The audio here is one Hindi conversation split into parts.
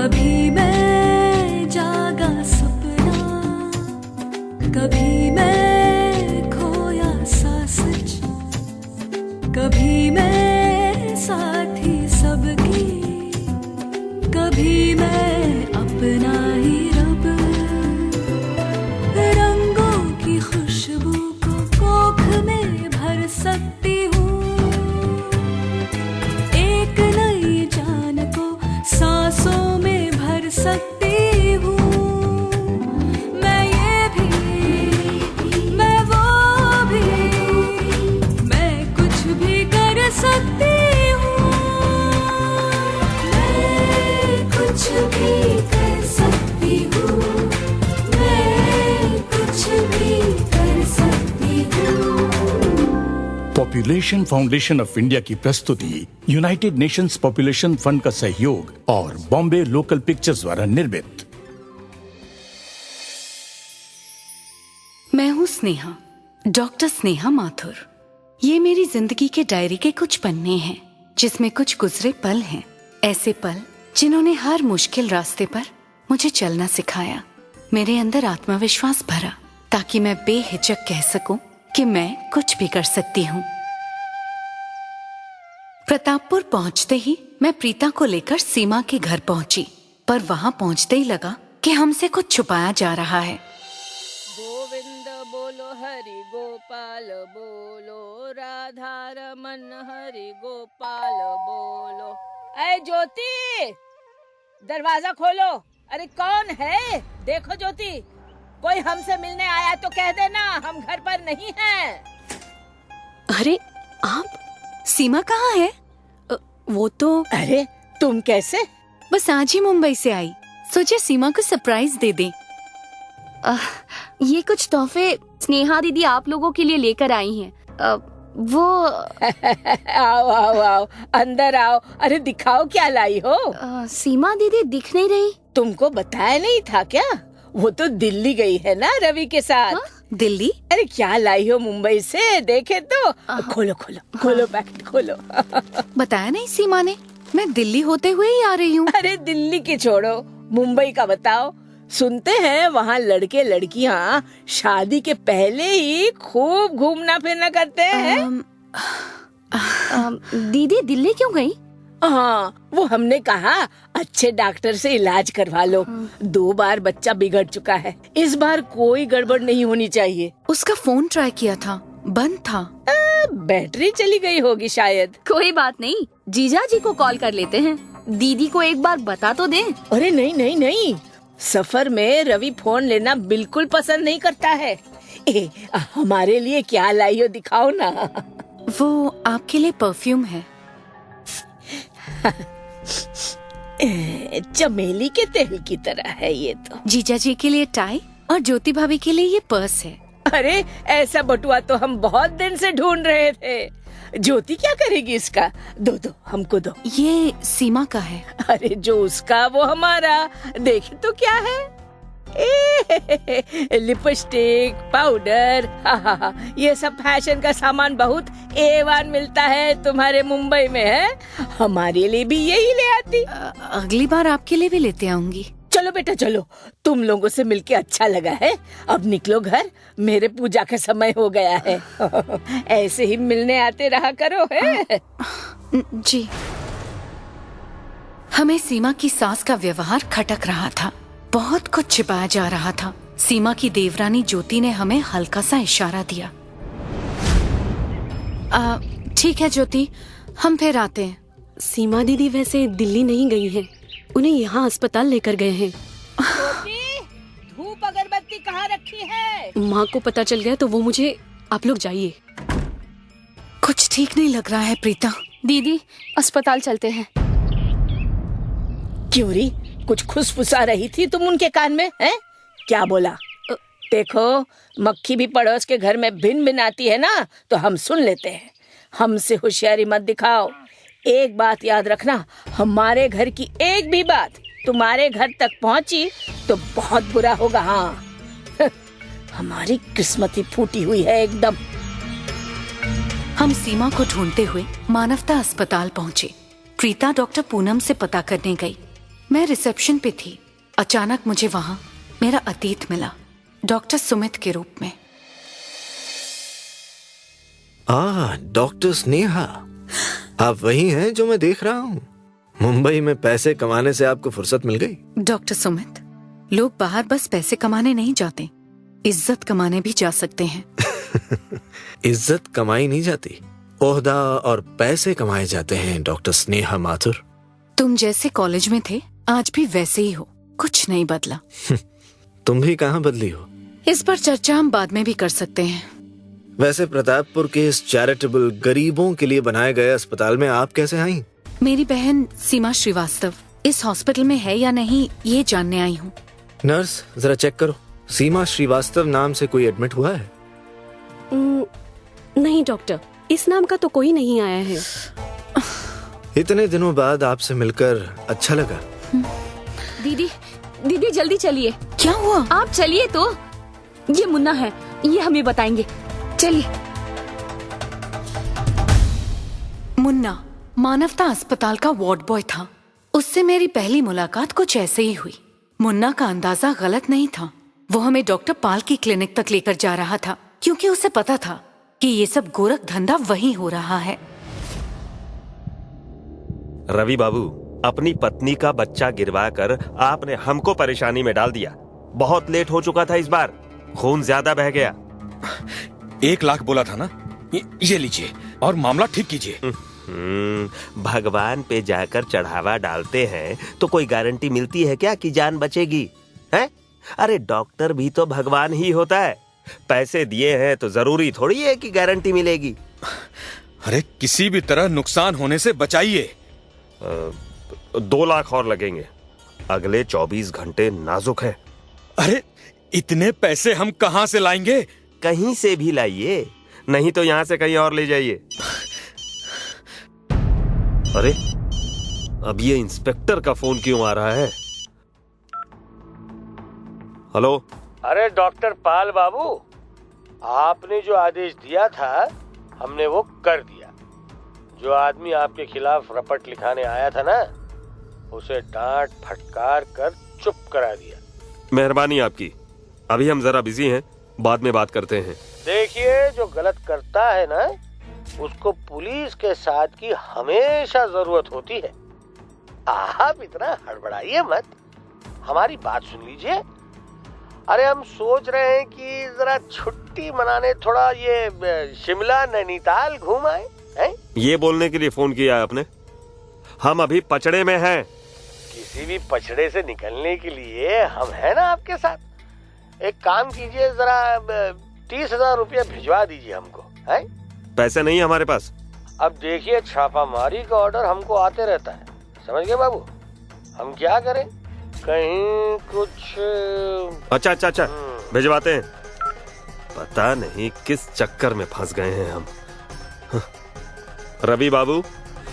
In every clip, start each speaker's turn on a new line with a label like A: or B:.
A: कभी मैं जागा सपना, कभी मैं खोया सा सच, कभी मैं साथी सबकी, कभी मैं अपना ही रब। रंगों की खुशबू को कोख में भर सकती हूँ, एक नई जान को सांसों में भर सकती हूँ। मैं ये भी, मैं वो भी, मैं कुछ भी कर सकती हूँ। मैं कुछ भी कर सकती हूँ, मैं कुछ भी कर सकती हूँ।
B: पॉपुलेशन फाउंडेशन ऑफ इंडिया की प्रस्तुति यूनाइटेड नेशंस पॉपुलेशन फंड का सहयोग और बॉम्बे लोकल पिक्चर्स द्वारा निर्मित।
C: मैं हूँ स्नेहा, डॉक्टर स्नेहा माथुर। ये मेरी जिंदगी के डायरी के कुछ पन्ने हैं, जिसमें कुछ गुजरे पल हैं, ऐसे पल जिन्होंने हर मुश्किल रास्ते पर मुझे चलना सिखाया, मेरे अंदर आत्मविश्वास भरा, ताकि मैं बेहिचक कह सकूं कि मैं कुछ भी कर सकती हूँ। प्रतापपुर पहुँचते ही मैं प्रीता को लेकर सीमा के घर पहुँची, पर वहाँ पहुँचते ही लगा कि हमसे कुछ छुपाया जा रहा है।
D: गोविंद बोलो हरि गोपाल बोलो, राधा रमन हरि गोपाल बोलो। अरे ज्योति, दरवाजा खोलो। अरे कौन है? देखो ज्योति, कोई हमसे मिलने आया तो कह देना, हम घर पर नहीं हैं।
C: अरे आप, सीमा कहाँ है? वो तो
D: अरे तुम कैसे?
C: बस आज ही मुंबई से आई, सोचे सीमा को सरप्राइज दे दें।
E: ये कुछ तोहफे स्नेहा दीदी आप लोगों के लिए लेकर आई हैं। वो
D: आओ आओ आओ, अंदर आओ। अरे दिखाओ क्या लाई हो।
E: सीमा दीदी दिख नहीं रही।
D: तुमको बताया नहीं था क्या? वो तो दिल्ली गई है ना रवि के साथ।
C: दिल्ली?
D: अरे क्या लाई हो मुंबई से, देखे तो। खोलो खोलो खोलो, पैकेट खोलो।
C: बताया नहीं सीमा ने, मैं दिल्ली होते हुए ही आ रही हूँ।
D: अरे दिल्ली की छोड़ो, मुंबई का बताओ। सुनते हैं वहाँ लड़के लड़कियाँ शादी के पहले ही खूब घूमना फिरना करते हैं।
E: दीदी दिल्ली क्यों गई?
D: हाँ, वो हमने कहा अच्छे डॉक्टर से इलाज करवा लो। 2 बार बच्चा बिगड़ चुका है, इस बार कोई गड़बड़ नहीं होनी चाहिए।
C: उसका फोन ट्राई किया था, बंद था।
D: बैटरी चली गई होगी शायद।
E: कोई बात नहीं, जीजा जी को कॉल कर लेते हैं, दीदी को एक बार बता तो दें।
D: अरे नहीं नहीं नहीं, सफर में रवि फोन लेना बिल्कुल पसंद नहीं करता है। हमारे लिए क्या लाई हो, दिखाओ ना।
C: वो आपके लिए परफ्यूम है।
D: चमेली के तेल की तरह है ये तो।
C: जीजा जी के लिए टाई और ज्योति भाभी के लिए ये पर्स है।
D: अरे ऐसा बटुआ तो हम बहुत दिन से ढूंढ रहे थे। ज्योति क्या करेगी इसका? दो दो, हमको दो।
C: ये सीमा का है।
D: अरे जो उसका वो हमारा। देखे तो क्या है, लिपस्टिक, पाउडर, ये सब फैशन का सामान बहुत A1 मिलता है तुम्हारे मुंबई में, है? हमारे लिए भी यही ले आती।
C: अगली बार आपके लिए भी लेते आऊंगी।
D: चलो बेटा चलो, तुम लोगों से मिलके अच्छा लगा है। अब निकलो घर, मेरे पूजा का समय हो गया है। ऐसे ही मिलने आते रहा करो, है?
C: जी। हमें सीमा की सास का व्यवहार खटक रहा था, बहुत कुछ छिपाया जा रहा था। सीमा की देवरानी ज्योति ने हमें हल्का सा इशारा दिया। ठीक है ज्योति, हम फिर आते हैं।
F: सीमा दीदी वैसे दिल्ली नहीं गई हैं, उन्हें यहाँ अस्पताल लेकर गए हैं।
D: धूप अगरबत्ती कहाँ रखी है?
F: माँ को पता चल गया तो वो मुझे, आप लोग जाइए।
C: कुछ ठीक नहीं लग रहा है प्रीता।
E: दीदी अस्पताल चलते हैं।
D: क्यों री, कुछ खुसफुसा रही थी तुम उनके कान में, हैं? क्या बोला? देखो, मक्खी भी पड़ोस के घर में भिन भिन आती है ना, तो हम सुन लेते हैं। हमसे होशियारी मत दिखाओ। एक बात याद रखना, हमारे घर की एक भी बात तुम्हारे घर तक पहुंची तो बहुत बुरा होगा। हाँ, हमारी किस्मत ही फूटी हुई है एकदम।
C: हम सीमा को ढूंढते हुए मानवता अस्पताल पहुंचे। प्रीता डॉक्टर पूनम से पता करने गई। मैं रिसेप्शन पे थी। अचानक मुझे वहां मेरा अतीत मिला, डॉक्टर सुमित के रूप में।
G: डॉक्टर स्नेहा, आप वही हैं जो मैं देख रहा हूँ। मुंबई में पैसे कमाने से आपको फुर्सत मिल गई।
C: डॉक्टर सुमित, लोग बाहर बस पैसे कमाने नहीं जाते, इज्जत कमाने भी जा सकते हैं।
G: इज्जत कमाई नहीं जाती, ओहदा और पैसे कमाए जाते हैं डॉक्टर स्नेहा माथुर।
C: तुम जैसे कॉलेज में थे आज भी वैसे ही हो, कुछ नहीं बदला।
G: तुम भी कहाँ बदली हो?
C: इस पर चर्चा हम बाद में भी कर सकते हैं।
G: वैसे प्रतापपुर के इस चैरिटेबल गरीबों के लिए बनाए गए अस्पताल में आप कैसे आई?
C: मेरी बहन सीमा श्रीवास्तव इस हॉस्पिटल में है या नहीं ये जानने आई हूँ।
G: नर्स, जरा चेक करो, सीमा श्रीवास्तव नाम से कोई एडमिट हुआ है?
F: नहीं डॉक्टर, इस नाम का तो कोई नहीं आया है।
G: इतने दिनों बाद आपसे मिलकर अच्छा लगा।
E: दीदी दीदी जल्दी चलिए।
C: क्या हुआ?
E: आप चलिए तो। ये मुन्ना है, ये हमें बताएंगे। चलिए।
C: मुन्ना मानवता अस्पताल का वार्ड बॉय था। उससे मेरी पहली मुलाकात कुछ ऐसे ही हुई। मुन्ना का अंदाजा गलत नहीं था। वो हमें डॉक्टर पाल की क्लिनिक तक लेकर जा रहा था, क्योंकि उसे पता था कि ये सब गोरख धंधा वहीं हो रहा है।
H: रवि बाबू, अपनी पत्नी का बच्चा गिरवा कर आपने हमको परेशानी में डाल दिया। बहुत लेट हो चुका था इस बार, खून ज्यादा बह गया।
I: 1 लाख बोला था ना, ये लीजिए और मामला ठीक कीजिए।
H: भगवान पे जाकर चढ़ावा डालते हैं तो कोई गारंटी मिलती है क्या कि जान बचेगी? है? अरे डॉक्टर भी तो भगवान ही होता है। पैसे दिए हैं तो जरूरी थोड़ी है कि गारंटी मिलेगी।
I: अरे किसी भी तरह नुकसान होने से बचाइए।
H: 2 लाख और लगेंगे। अगले 24 घंटे नाजुक है।
I: अरे इतने पैसे हम कहां से लाएंगे?
H: कहीं से भी लाइए, नहीं तो यहां से कहीं और ले जाइए। अरे अब ये इंस्पेक्टर का फोन क्यों आ रहा है? हेलो।
J: अरे डॉक्टर पाल बाबू, आपने जो आदेश दिया था हमने वो कर दिया। जो आदमी आपके खिलाफ रपट लिखाने आया था ना, उसे डांट फटकार कर चुप करा दिया।
H: मेहरबानी आपकी। अभी हम जरा बिजी हैं, बाद में बात करते हैं।
J: देखिए, जो गलत करता है ना, उसको पुलिस के साथ की हमेशा जरूरत होती है। आप इतना हड़बड़ाइए मत, हमारी बात सुन लीजिए। अरे हम सोच रहे हैं कि जरा छुट्टी मनाने थोड़ा ये शिमला नैनीताल घूम आए हैं?
H: ये बोलने के लिए फोन किया है आपने? हम अभी पचड़े में हैं।
J: किसी भी पचड़े से निकलने के लिए हम हैं ना आपके साथ। एक काम कीजिए, जरा 30,000 रुपया भिजवा दीजिए हमको। है?
H: पैसे नहीं हमारे पास।
J: अब देखिए, छापामारी का ऑर्डर हमको आते रहता है, समझ गए बाबू? हम क्या करें, कहीं कुछ।
H: अच्छा भिजवाते हैं। पता नहीं किस चक्कर में फंस गए हैं हम। रवि बाबू,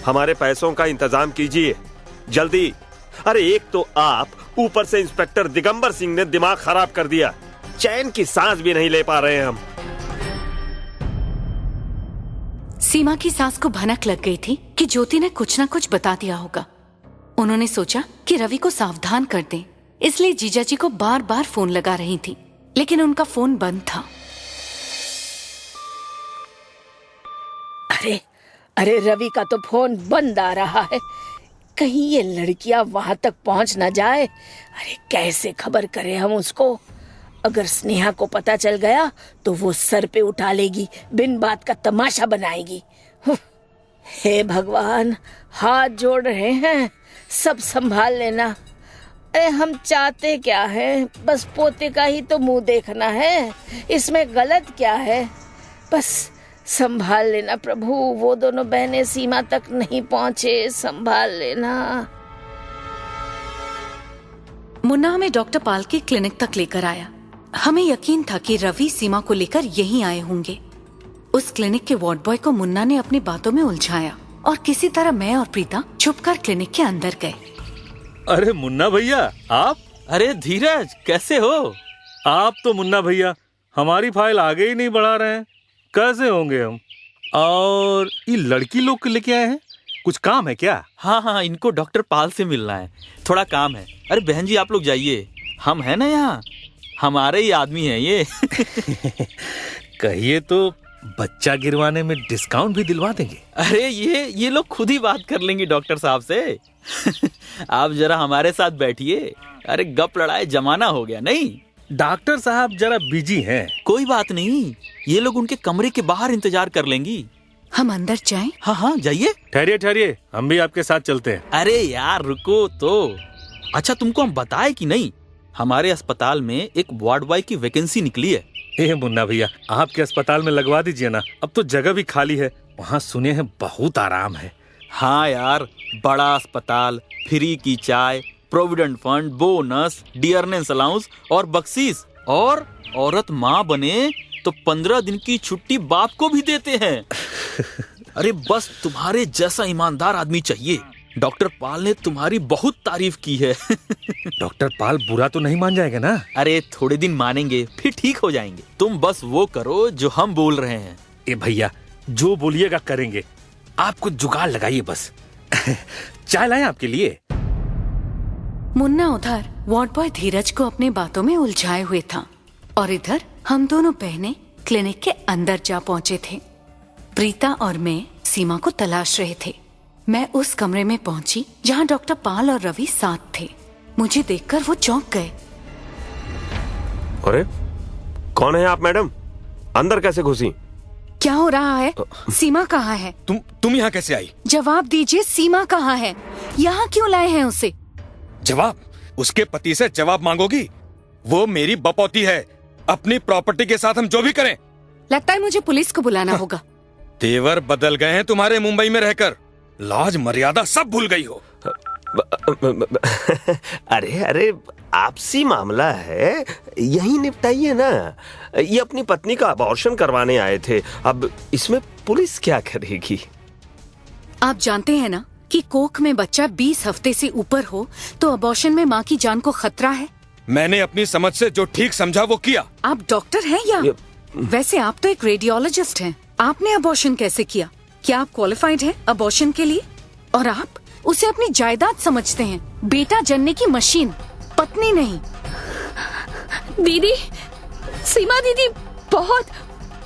H: हमारे पैसों का इंतजाम कीजिए जल्दी। अरे एक तो आप, ऊपर से इंस्पेक्टर दिगंबर सिंह ने दिमाग खराब कर दिया। चैन की सांस भी नहीं ले पा रहे हैं हम।
C: सीमा की सास को भनक लग गई थी कि ज्योति ने कुछ न कुछ बता दिया होगा। उन्होंने सोचा कि रवि को सावधान कर दें, इसलिए जीजाजी को बार बार फोन लगा रही थी, लेकिन उनका फोन बंद था।
D: अरे रवि का तो फोन बंद आ रहा है। कहीं ये लड़कियां वहां तक पहुंच ना जाए। अरे कैसे खबर करें हम उसको? अगर स्नेहा को पता चल गया तो वो सर पे उठा लेगी, बिन बात का तमाशा बनाएगी। हे भगवान, हाथ जोड़ रहे हैं, सब संभाल लेना। अरे हम चाहते क्या है, बस पोते का ही तो मुंह देखना है, इसमें गलत क्या है? बस संभाल लेना प्रभु, वो दोनों बहनें सीमा तक नहीं पहुंचे, संभाल लेना।
C: मुन्ना हमें डॉक्टर पाल की क्लिनिक तक लेकर आया। हमें यकीन था कि रवि सीमा को लेकर यहीं आए होंगे। उस क्लिनिक के वार्ड बॉय को मुन्ना ने अपनी बातों में उलझाया और किसी तरह मैं और प्रीता छुपकर क्लिनिक के अंदर गए।
K: अरे मुन्ना भैया आप? अरे धीरज, कैसे हो आप? तो मुन्ना भैया हमारी फाइल आगे ही नहीं बढ़ा रहे हैं, कैसे होंगे हम? और ये लड़की लोग लेके आए हैं, कुछ काम है क्या?
L: हाँ हाँ, इनको डॉक्टर पाल से मिलना है, थोड़ा काम है। अरे बहन जी आप लोग जाइए, हम है ना यहाँ, हमारे ही आदमी है ये।
K: कहिए तो बच्चा गिरवाने में डिस्काउंट भी दिलवा देंगे।
L: अरे ये लोग खुद ही बात कर लेंगे डॉक्टर साहब से। आप जरा हमारे साथ बैठिए। अरे गप लड़ाए जमाना हो गया नहीं।
K: डॉक्टर साहब जरा बिजी हैं।
L: कोई बात नहीं, ये लोग उनके कमरे के बाहर इंतजार कर लेंगी।
C: हम अंदर जाएं?
L: हाँ हाँ जाइए।
K: ठहरिए, हम भी आपके साथ चलते हैं।
L: अरे यार रुको तो। अच्छा तुमको हम बताए कि नहीं, हमारे अस्पताल में एक वार्ड बॉय की वैकेंसी निकली है।
K: ए मुन्ना भैया, आपके अस्पताल में लगवा दीजिए ना, अब तो जगह भी खाली है। वहाँ सुने हैं बहुत आराम है।
L: हाँ यार, बड़ा अस्पताल, फ्री की चाय, provident fund, bonus, dearness allowance और बख्शीश, और औरत माँ बने तो 15 दिन की छुट्टी बाप को भी देते हैं। अरे बस तुम्हारे जैसा ईमानदार आदमी चाहिए। डॉक्टर पाल ने तुम्हारी बहुत तारीफ की है।
K: डॉक्टर पाल बुरा तो नहीं मान जाएगा ना?
L: अरे थोड़े दिन मानेंगे, फिर ठीक हो जाएंगे। तुम बस वो करो जो हम बोल रहे हैं।
K: ए भैया, जो बोलिएगा करेंगे, आप कुछ जुगाड़ लगाइए बस। चाय लाएं आपके लिए?
C: मुन्ना उधर वार्ड बॉय धीरज को अपने बातों में उलझाए हुए था और इधर हम दोनों बहनें क्लिनिक के अंदर जा पहुंचे थे। प्रीता और मैं सीमा को तलाश रहे थे। मैं उस कमरे में पहुंची जहां डॉक्टर पाल और रवि साथ थे। मुझे देखकर वो चौंक गए।
H: अरे कौन है आप मैडम? अंदर कैसे घुसी?
C: क्या हो रहा है? सीमा कहाँ है?
I: तुम यहाँ कैसे आई?
C: जवाब दीजिए, सीमा कहाँ है? यहाँ क्यों लाए हैं उसे?
I: जवाब? उसके पति से जवाब मांगोगी? वो मेरी बपौती है। अपनी प्रॉपर्टी के साथ हम जो भी करें।
C: लगता है मुझे पुलिस को बुलाना होगा।
I: तेवर बदल गए हैं तुम्हारे मुंबई में रहकर, लाज मर्यादा सब भूल गई हो।
H: अरे आपसी मामला है, यही निपटाइए ना। ये अपनी पत्नी का अबॉर्शन करवाने आए थे, अब इसमें पुलिस क्या करेगी?
C: आप जानते हैं ना कि कोख में बच्चा 20 हफ्ते से ऊपर हो तो अबॉर्शन में माँ की जान को खतरा है।
I: मैंने अपनी समझ से जो ठीक समझा वो किया।
C: आप डॉक्टर हैं या? वैसे आप तो एक रेडियोलॉजिस्ट हैं। आपने अबॉर्शन कैसे किया? क्या आप क्वालिफाइड हैं अबॉर्शन के लिए? और आप उसे अपनी जायदाद समझते हैं, बेटा जनने की मशीन, पत्नी नहीं।
E: दीदी, सीमा दीदी बहुत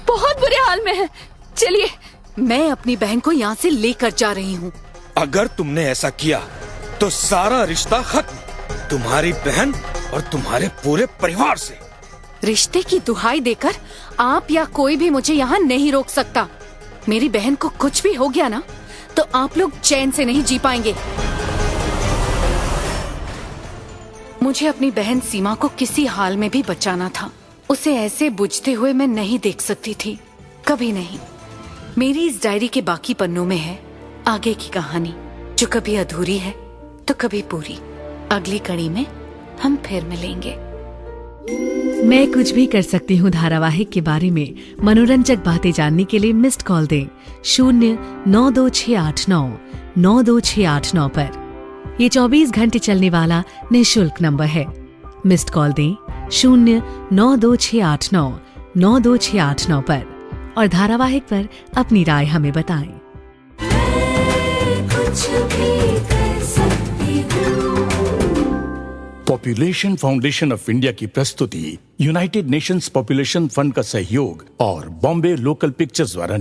E: बहुत बुरे हाल में है। चलिए,
C: मैं अपनी बहन को यहाँ से लेकर जा रही हूँ।
I: अगर तुमने ऐसा किया तो सारा रिश्ता खत्म, तुम्हारी बहन और तुम्हारे पूरे परिवार से।
C: रिश्ते की दुहाई देकर आप या कोई भी मुझे यहाँ नहीं रोक सकता। मेरी बहन को कुछ भी हो गया ना तो आप लोग चैन से नहीं जी पाएंगे। मुझे अपनी बहन सीमा को किसी हाल में भी बचाना था। उसे ऐसे बुझते हुए मैं नहीं देख सकती थी, कभी नहीं। मेरी इस डायरी के बाकी पन्नों में है आगे की कहानी, जो कभी अधूरी है तो कभी पूरी। अगली कड़ी में हम फिर मिलेंगे।
M: मैं कुछ भी कर सकती हूँ धारावाहिक के बारे में मनोरंजक बातें जानने के लिए मिस्ड कॉल दें 09268992689 पर। ये 24 घंटे चलने वाला निःशुल्क नंबर है। मिस्ड कॉल दें 09268992689 पर और धारावाहिक पर अपनी राय हमें बताएं।
B: पॉपुलेशन फाउंडेशन ऑफ इंडिया की प्रस्तुति यूनाइटेड नेशंस पॉपुलेशन फंड का सहयोग और बॉम्बे लोकल पिक्चर्स द्वारा